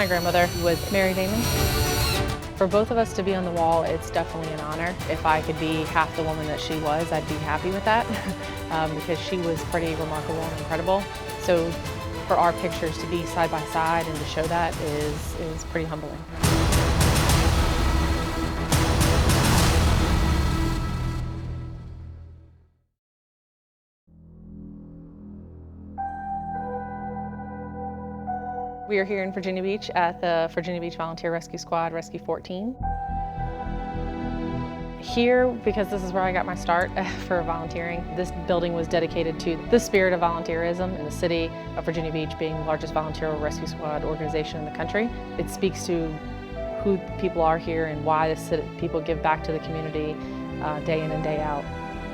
my grandmother was Mary Damon. For both of us to be on the wall, it's definitely an honor. If I could be half the woman that she was, I'd be happy with that because she was pretty remarkable and incredible. So for our pictures to be side by side and to show that is pretty humbling. We are here in Virginia Beach at the Virginia Beach Volunteer Rescue Squad, Rescue 14. Here, because this is where I got my start for volunteering, this building was dedicated to the spirit of volunteerism in the city of Virginia Beach being the largest volunteer rescue squad organization in the country. It speaks to who people are here and why people give back to the community day in and day out.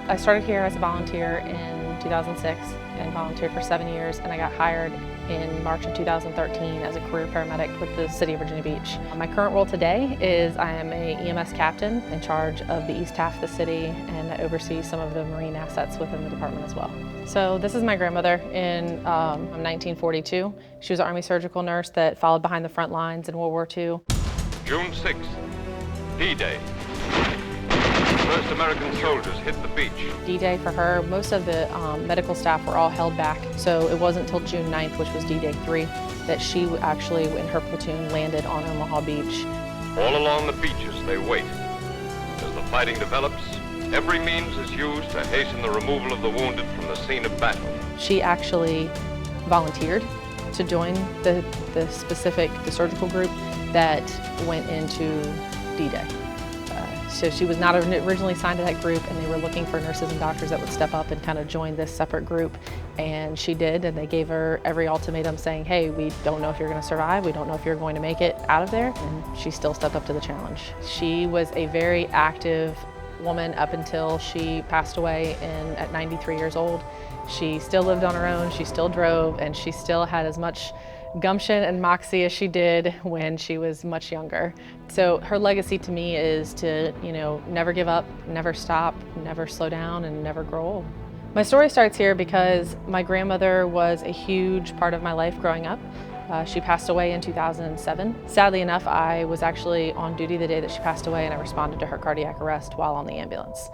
I started here as a volunteer in 2006 and volunteered for 7 years, and I got hired in March of 2013 as a career paramedic with the city of Virginia Beach. My current role today is I am a EMS captain in charge of the east half of the city, and I oversee some of the marine assets within the department as well. So this is my grandmother in 1942. She was an Army surgical nurse that followed behind the front lines in World War II. June 6th, D-Day. First American soldiers hit the beach. D-Day for her, most of the medical staff were all held back, so it wasn't until June 9th, which was D-Day 3, that she actually, in her platoon, landed on Omaha Beach. All along the beaches they wait. As the fighting develops, every means is used to hasten the removal of the wounded from the scene of battle. She actually volunteered to join the surgical group that went into D-Day. So she was not originally signed to that group, and they were looking for nurses and doctors that would step up and kind of join this separate group. And she did, and they gave her every ultimatum saying, hey, we don't know if you're going to survive, we don't know if you're going to make it out of there, and she still stepped up to the challenge. She was a very active woman up until she passed away at 93 years old. She still lived on her own, she still drove, and she still had as much gumption and moxie as she did when she was much younger. So her legacy to me is to, never give up, never stop, never slow down, and never grow old. My story starts here because my grandmother was a huge part of my life growing up. She passed away in 2007. Sadly enough, I was actually on duty the day that she passed away, and I responded to her cardiac arrest while on the ambulance.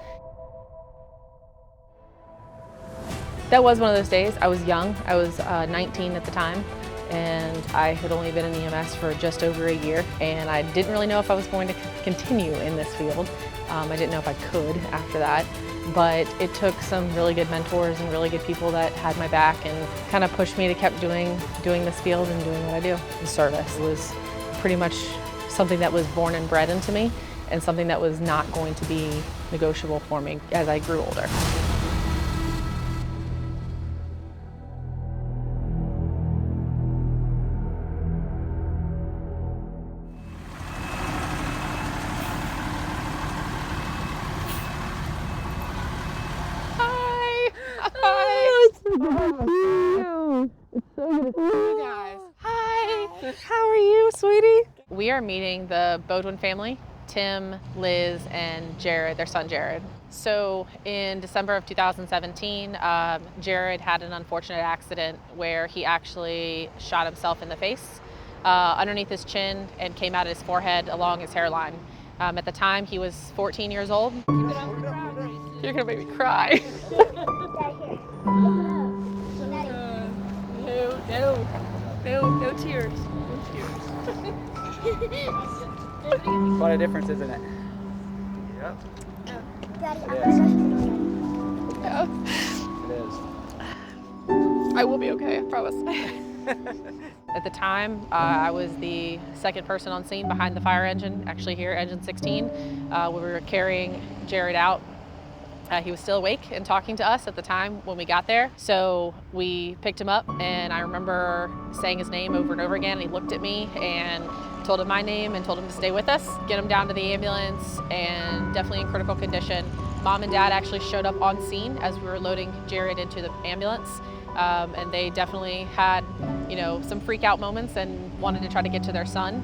That was one of those days. I was young. I was 19 at the time, and I had only been in EMS for just over a year, and I didn't really know if I was going to continue in this field. I didn't know if I could after that, but it took some really good mentors and really good people that had my back and kind of pushed me to keep doing this field and doing what I do. The service was pretty much something that was born and bred into me, and something that was not going to be negotiable for me as I grew older. It's so good to see you guys. Hi. How are you, sweetie? We are meeting the Bodwin family, Tim, Liz, and Jared, their son Jared. So in December of 2017, Jared had an unfortunate accident where he actually shot himself in the face underneath his chin and came out of his forehead along his hairline. At the time, he was 14 years old. You're gonna make me cry. No tears. No tears. Quite a difference, isn't it? Yep. Daddy, It is. Yeah. It is. I will be okay, I promise. At the time, I was the second person on scene behind the fire engine, actually here, engine 16. We were carrying Jared out. He was still awake and talking to us at the time when we got there. So we picked him up, and I remember saying his name over and over again. And he looked at me and told him my name and told him to stay with us, get him down to the ambulance, and definitely in critical condition. Mom and Dad actually showed up on scene as we were loading Jared into the ambulance, and they definitely had, you know, some freak out moments and wanted to try to get to their son,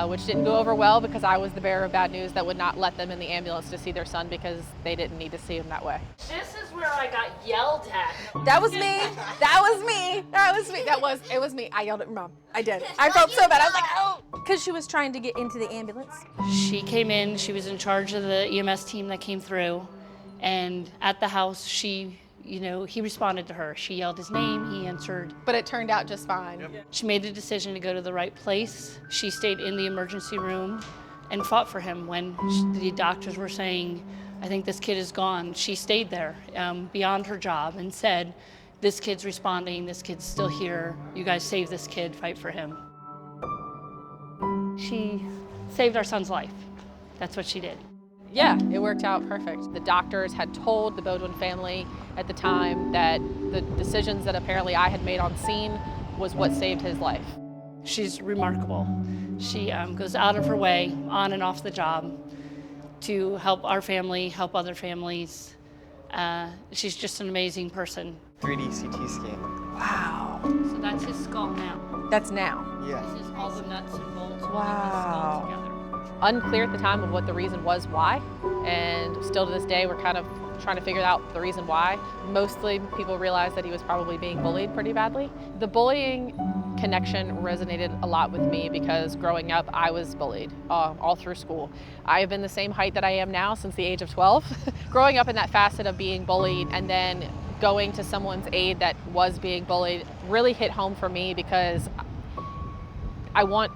which didn't go over well because I was the bearer of bad news that would not let them in the ambulance to see their son because they didn't need to see him that way. This is where I got yelled at. That was me. That was me. That was me. It was me. I yelled at Mom. I did. I felt so bad. I was like, oh, because she was trying to get into the ambulance. She came in, she was in charge of the EMS team that came through, and at the house, he responded to her. She yelled his name, he answered. But it turned out just fine. Yep. She made the decision to go to the right place. She stayed in the emergency room and fought for him when the doctors were saying, I think this kid is gone. She stayed there beyond her job and said, this kid's responding, this kid's still here. You guys save this kid, fight for him. She saved our son's life. That's what she did. Yeah, it worked out perfect. The doctors had told the Beaudoin family at the time that the decisions that apparently I had made on scene was what saved his life. She's remarkable. She goes out of her way, on and off the job, to help our family, help other families. She's just an amazing person. 3D CT scan. Wow. So that's his skull now. That's now. Yeah. This is all the nuts and bolts holding Wow. his skull together. Unclear at the time of what the reason was why, and still to this day we're kind of trying to figure out the reason why. Mostly people realize that he was probably being bullied pretty badly. The bullying connection resonated a lot with me because growing up I was bullied all through school. I have been the same height that I am now since the age of 12. Growing up in that facet of being bullied and then going to someone's aid that was being bullied really hit home for me because I want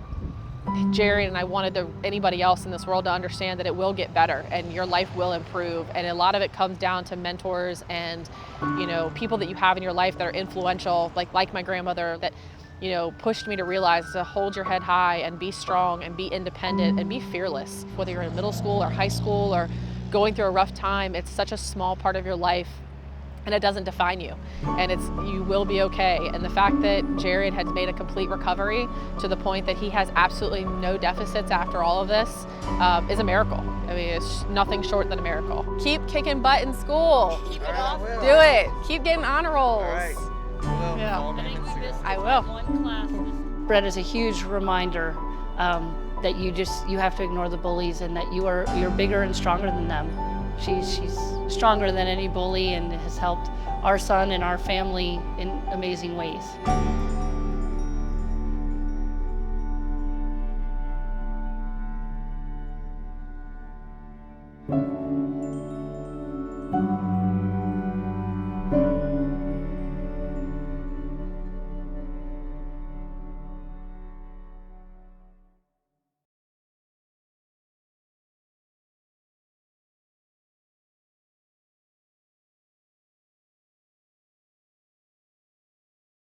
Jared and I wanted anybody else in this world to understand that it will get better and your life will improve. And a lot of it comes down to mentors and, you know, people that you have in your life that are influential, like my grandmother, that, you know, pushed me to realize to hold your head high and be strong and be independent and be fearless. Whether you're in middle school or high school or going through a rough time, it's such a small part of your life and it doesn't define you, and you will be okay. And the fact that Jared has made a complete recovery to the point that he has absolutely no deficits after all of this is a miracle. I mean, it's nothing short than a miracle. Keep kicking butt in school. Keep it off. Do it. Keep getting honor rolls. All right. Well, Yeah. follow me on Instagram. I will. One class. Brett is a huge reminder that you have to ignore the bullies and that you're bigger and stronger than them. She's stronger than any bully and has helped our son and our family in amazing ways.